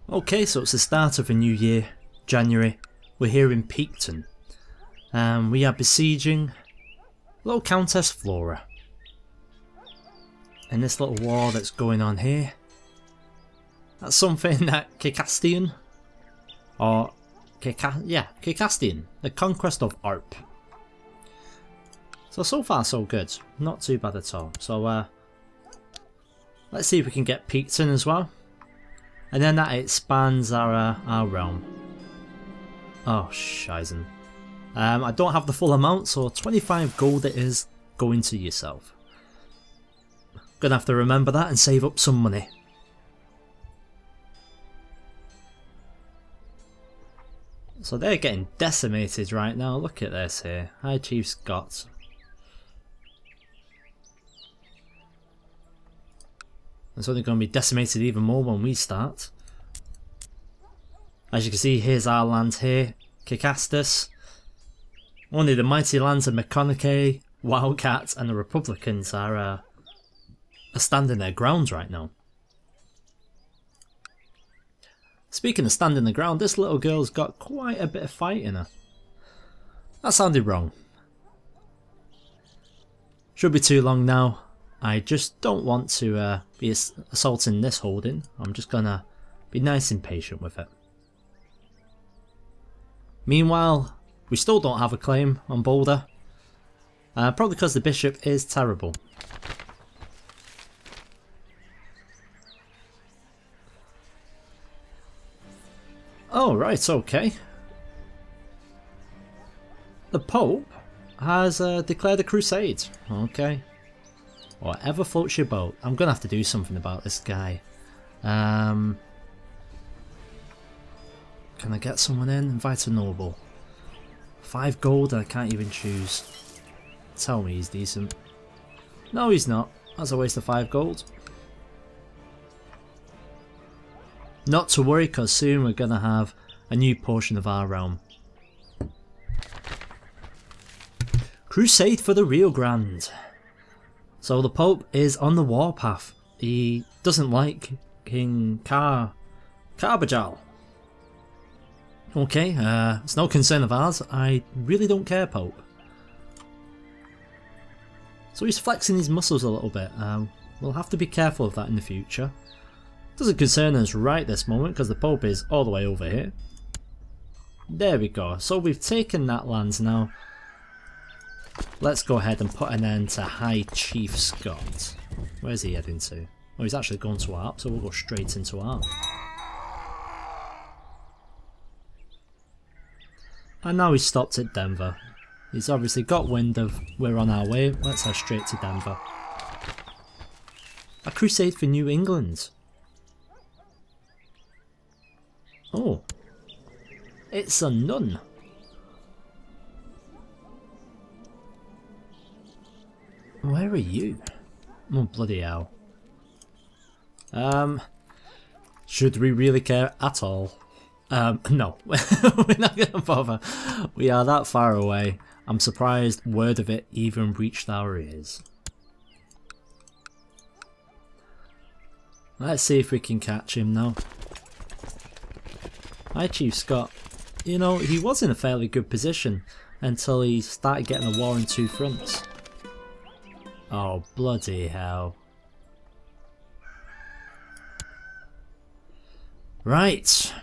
Okay, so it's the start of a new year, January. We're here in Burton. We are besieging little Countess Flora. And this little war that's going on here. That's something that Circassian, Circassian, the conquest of Arp. So far so good, not too bad at all. So let's see if we can get Burton as well. And then that expands our realm. Oh, shizen. I don't have the full amount, so 25 gold it is going to yourself. Gonna have to remember that and save up some money. So they're getting decimated right now. Look at this here. High Chief Scott. It's only going to be decimated even more when we start. As you can see, here's our land here. Circassian. Only the mighty lands of McConaughey, Wildcat and the Republicans are standing their ground right now. Speaking of standing the ground, this little girl's got quite a bit of fight in her. That sounded wrong. Should be too long now. I just don't want to be assaulting this holding. I'm just gonna be nice and patient with it. Meanwhile, we still don't have a claim on Boulder. Probably because the bishop is terrible. Oh, right, okay. The Pope has declared a crusade. Okay. Whatever floats your boat. I'm going to have to do something about this guy. Can I get someone in? Invite a noble. 5 gold and I can't even choose. Tell me he's decent. No, he's not. That's a waste of 5 gold. Not to worry, because soon we're going to have a new portion of our realm. Crusade for the Rio Grande. So the Pope is on the warpath. He doesn't like King Carbajal. Okay, it's no concern of ours. I really don't care, Pope. So he's flexing his muscles a little bit. We'll have to be careful of that in the future. Doesn't concern us right this moment because the Pope is all the way over here. There we go. So we've taken that land now. Let's go ahead and put an end to High Chief Scott. Where's he heading to? Oh, he's actually going to Arp, so we'll go straight into Arp. And now he's stopped at Denver. He's obviously got wind of we're on our way. Let's head straight to Denver. A crusade for New England. Oh. It's a nun. Where are you? Oh, bloody hell. Should we really care at all? No. We're not going to bother. We are that far away. I'm surprised word of it even reached our ears. Let's see if we can catch him now. Hi, Chief Scott. You know, he was in a fairly good position until he started getting a war on 2 fronts. Oh, bloody hell. Right.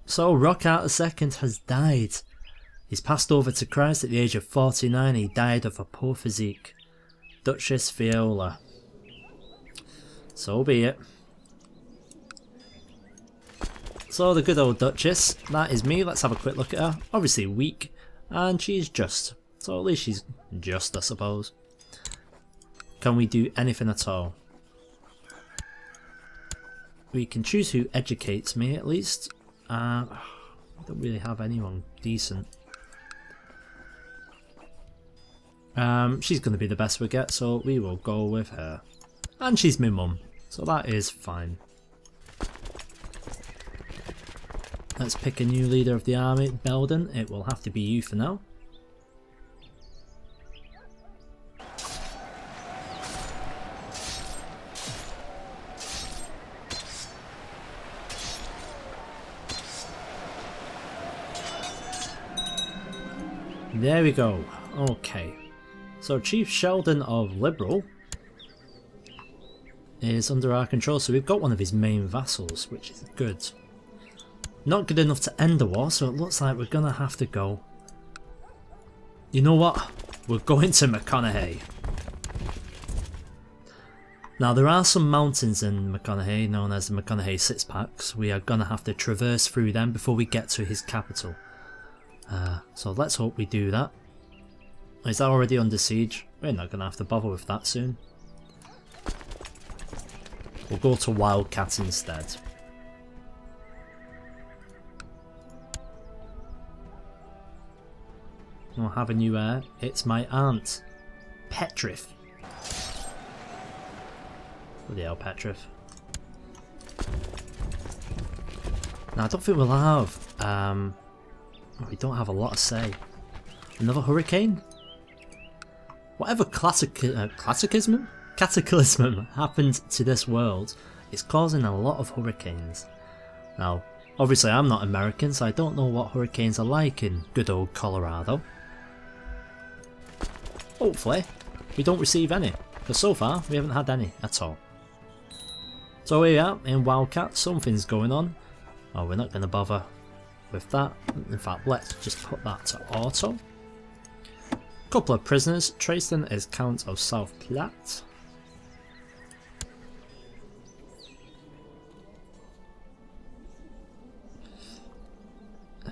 So, Rockhart II has died. He's passed over to Christ at the age of 49. He died of a poor physique. Duchess Viola. So be it. So, the good old Duchess. That is me. Let's have a quick look at her. Obviously weak. And she's just. So, at least she's just, I suppose. Can we do anything at all? We can choose who educates me at least. I don't really have anyone decent. She's going to be the best we get, so we will go with her. And she's my mum, so that is fine. Let's pick a new leader of the army. Belden, it will have to be you for now. There we go. Okay. So Chief Sheldon of Liberal is under our control, so we've got one of his main vassals, which is good. Not good enough to end the war, so it looks like we're gonna have to go. You know what? We're going to McConaughey. Now there are some mountains in McConaughey known as the McConaughey Six Packs. We are gonna have to traverse through them before we get to his capital. So let's hope we do that. Is that already under siege? We're not gonna have to bother with that soon. We'll go to Wildcat instead. I'll have a new heir. It's my aunt, Petrif. Bloody hell, Petrif. Now I don't think we'll have, we don't have a lot to say. Another hurricane? Whatever cataclysm happened to this world is causing a lot of hurricanes. Now, obviously I'm not American, so I don't know what hurricanes are like in good old Colorado. Hopefully, we don't receive any, because so far we haven't had any at all. So here we are in Wildcat, something's going on. Oh, we're not going to bother with that. In fact, let's just put that to auto. Couple of prisoners. Trayston is Count of South Platte.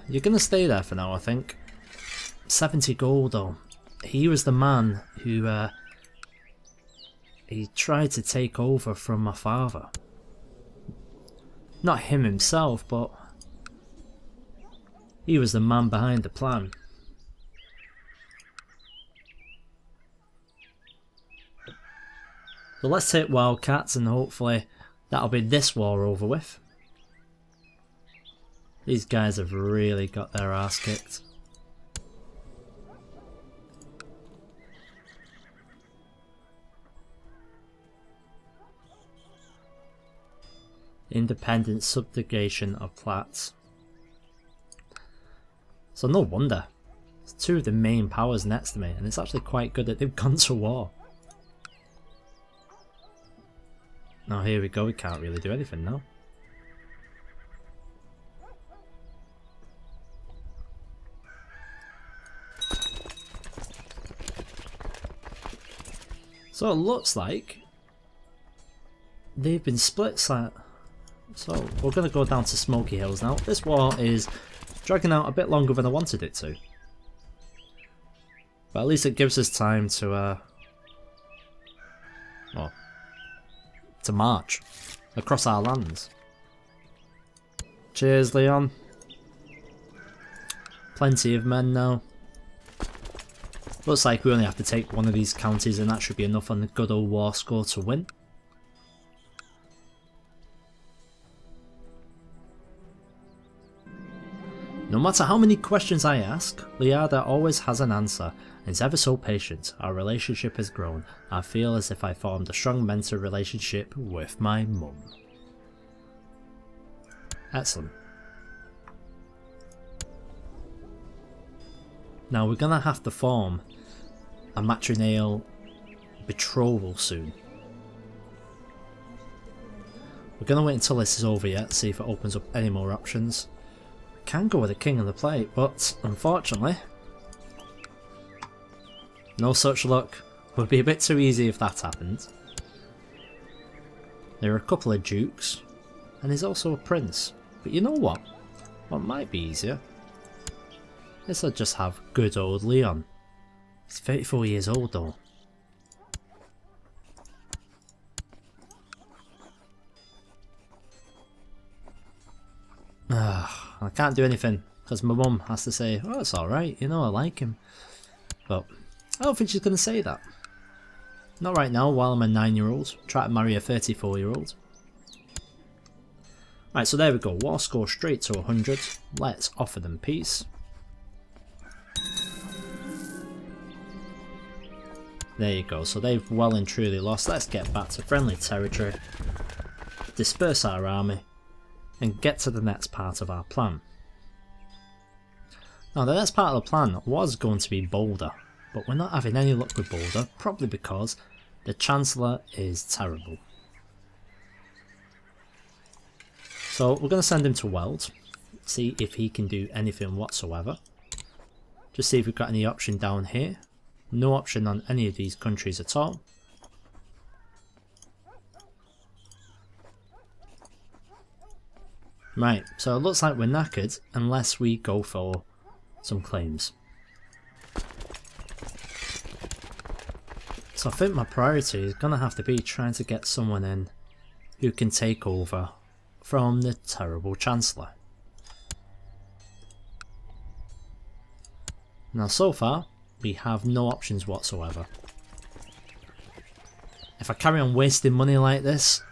You're going to stay there for now, I think. 70 gold though. He was the man who he tried to take over from my father. Not him himself, but he was the man behind the plan. So let's take Wildcats and hopefully that'll be this war over with. These guys have really got their ass kicked. Independent subjugation of Platte. So no wonder. It's two of the main powers next to me, and it's actually quite good that they've gone to war. Now here we go, we can't really do anything now. So it looks like they've been split. So we're going to go down to Smoky Hills now. This war is dragging out a bit longer than I wanted it to. But at least it gives us time to well, to march across our lands. Cheers, Leon. Plenty of men now. Looks like we only have to take one of these counties and that should be enough on the good old war score to win. No matter how many questions I ask, Liada always has an answer and is ever so patient. Our relationship has grown. I feel as if I formed a strong mentor relationship with my mum. Excellent. Now we're gonna have to form a matrimonial betrothal soon. We're gonna wait until this is over yet, see if it opens up any more options. Can go with the king of the plate, but unfortunately no such luck. Would be a bit too easy if that happened. There are a couple of dukes and there's also a prince, but you know what might be easier is I'll just have good old Leon. He's 34 years old though. I can't do anything because my mum has to say, oh, it's alright, you know, I like him. But I don't think she's going to say that. Not right now while I'm a 9-year-old. Try to marry a 34-year-old. Right, so there we go. War score straight to 100. Let's offer them peace. There you go. So they've well and truly lost. Let's get back to friendly territory. Disperse our army. And get to the next part of our plan. Now the next part of the plan was going to be Boulder, but we're not having any luck with Boulder, probably because the Chancellor is terrible. So we're going to send him to Weld, see if he can do anything whatsoever. Just see if we've got any option down here. No option on any of these countries at all. Right, so it looks like we're knackered unless we go for some claims. So I think my priority is going to have to be trying to get someone in who can take over from the terrible Chancellor. Now so far, we have no options whatsoever. If I carry on wasting money like this,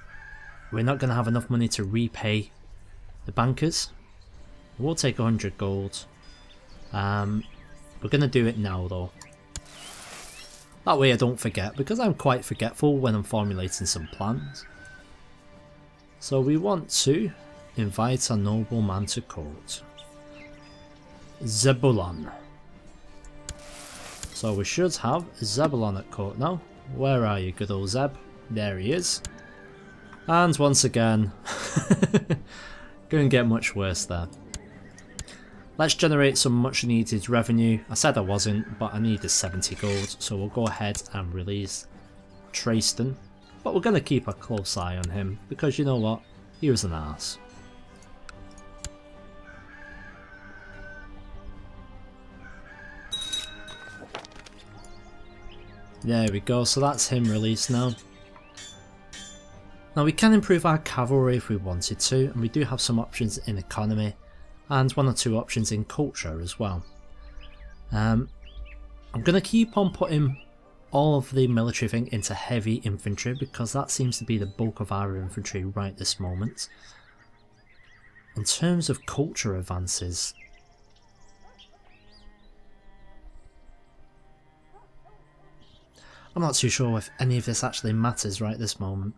we're not going to have enough money to repay the bankers. We'll take 100 gold. We're going to do it now though. That way I don't forget, because I'm quite forgetful when I'm formulating some plans. So we want to invite a nobleman to court. Zebulon. So we should have Zebulon at court now. Where are you, good old Zeb? There he is. And once again, couldn't get much worse there. Let's generate some much needed revenue. I said I wasn't, but I needed 70 gold, so we'll go ahead and release Trayston. But we're going to keep a close eye on him, because you know what? He was an arse. There we go, so that's him released now. Now we can improve our cavalry if we wanted to, and we do have some options in economy, and 1 or 2 options in culture as well. I'm going to keep on putting all of the military thing into heavy infantry, because that seems to be the bulk of our infantry right this moment. In terms of culture advances, I'm not too sure if any of this actually matters right this moment.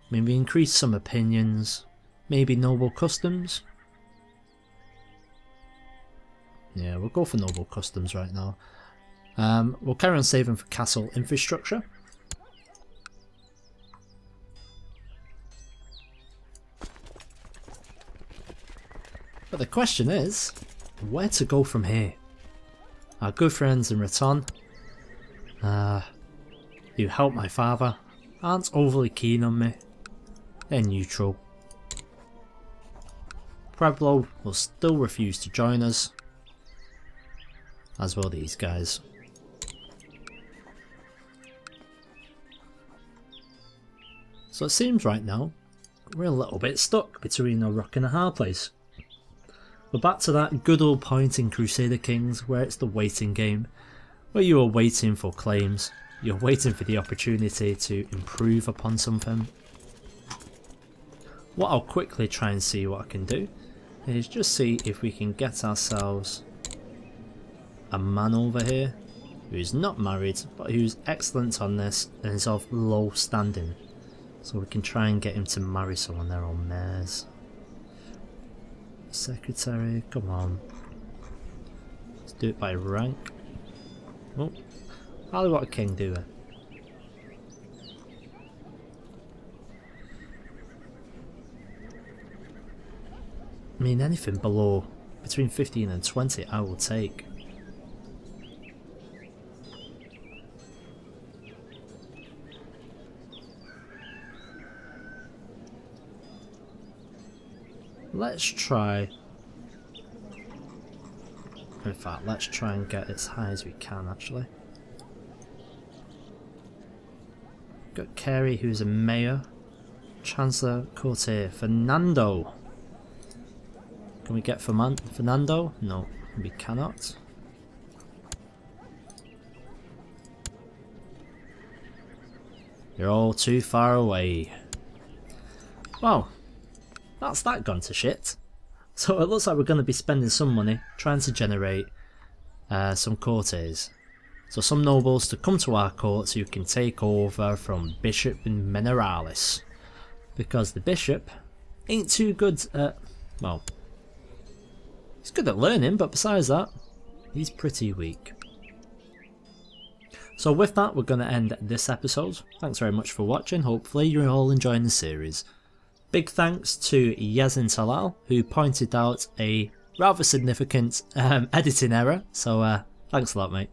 I mean, we increase some opinions, maybe noble customs. Yeah, we'll go for noble customs right now. We'll carry on saving for castle infrastructure. But the question is, where to go from here? Our good friends in Raton, who helped my father, aren't overly keen on me. They're neutral. Pueblo will still refuse to join us, as will these guys. So it seems right now we're a little bit stuck between a rock and a hard place. We're back to that good old point in Crusader Kings where it's the waiting game, where you are waiting for claims, you're waiting for the opportunity to improve upon something. What I'll quickly try and see what I can do is just see if we can get ourselves a man over here who's not married but who's excellent on this and is of low standing, so we can try and get him to marry someone there on mares. Secretary, come on, let's do it by rank. Oh, hardly what a king do it. I mean, anything below between 15 and 20 I will take. Let's try, in fact let's try and get as high as we can actually. Got Carey who's a mayor, Chancellor Courtier, Fernando. Can we get Fernando? No, we cannot. You're all too far away. Well, that's that gone to shit. So it looks like we're going to be spending some money trying to generate some courtiers. So some nobles to come to our courts who can take over from Bishop and Mineralis. Because the Bishop ain't too good at, well, He's good at learning, but besides that, he's pretty weak. So with that, we're going to end this episode. Thanks very much for watching. Hopefully you're all enjoying the series. Big thanks to Yazin Talal, who pointed out a rather significant editing error. So thanks a lot, mate.